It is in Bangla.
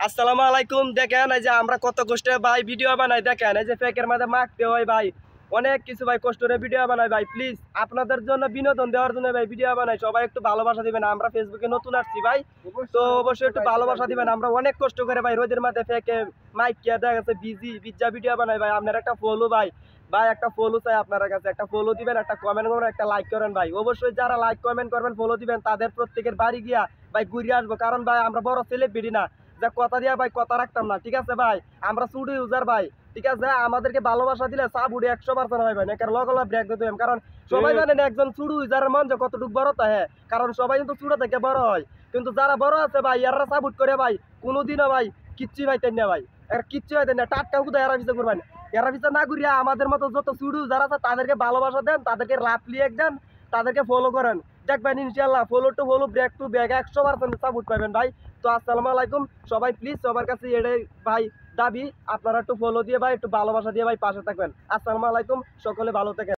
আসসালামু আলাইকুম। দেখেন এই যে আমরা কত কষ্টে ভাই ভিডিও বানাই, দেখেন এই যে ফেকের মাঝে মাখতে হয় ভাই, অনেক কিছু ভাই কষ্ট করে ভিডিও বানাই ভাই। প্লিজ আপনাদের জন্য বিনোদন দেওয়ার জন্য ভাই ভিডিও বানাই, সবাই একটু ভালোবাসা দিবেন। আমরা ফেসবুকে নতুন আসছি ভাই, তো অবশ্যই একটু ভালোবাসা দিবেন। আমরা অনেক কষ্ট করে ভাই রোদের মাঝে ফেকে মাইক কে দেখা গেছে বিজ্জা ভিডিও বানাই ভাই। আপনার একটা ফলো ভাই, একটা ফলো চাই আপনার কাছে, একটা ফলো দিবেন, একটা কমেন্ট করবেন, একটা লাইক করেন ভাই। অবশ্যই যারা লাইক কমেন্ট করবেন ফলো দিবেন তাদের প্রত্যেকের বাড়ি গিয়া ভাই ঘুরে আসবো, কারণ ভাই আমরা বড় সেলিব্রিটি না যে কথা দিয়া ভাই কথা রাখতাম না, ঠিক আছে ভাই? আমরা সুডু ইউজার ভাই, ঠিক আছে? আমাদেরকে ভালোবাসা দিলে সাব উড়ে 100% হয় ভাই, কারণ লগলা ব্রেক দিতে হবে। কারণ সবাই জানেন একজন সুডু ইউজারের মন যে কতটুকু বড় তা, হ্যাঁ, কারণ সবাই কিন্তু সুডো থেকে বড় হয়, কিন্তু যারা বড় আছে ভাই এরা সাবুট করে ভাই কোনোদিনও ভাই কিচ্ছু পাইতেন না ভাই, এরা কিচ্ছু পাইতেন না। টাটকা হুদা এরা পিছিয়ে করবেন, এরা পিছিয়ে না ঘুরিয়া আমাদের মতো যত সুডু যারা আছে তাদেরকে ভালোবাসা দেন, তাদেরকে লাভলি এক দেন, তাদেরকে ফলো করেন, দেখবেন ইনশাল্লাহ follow to follow break to back 100% support পাবেন ভাই। তো আসসালামু আলাইকুম সবাই, প্লিজ সবার কাছে এটাই ভাই দাবি, আপনারা একটু ফলো দিয়ে ভাই একটু ভালোবাসা দিয়ে ভাই পাশে থাকবেন। আসসালামু আলাইকুম, সকলে ভালো থাকেন।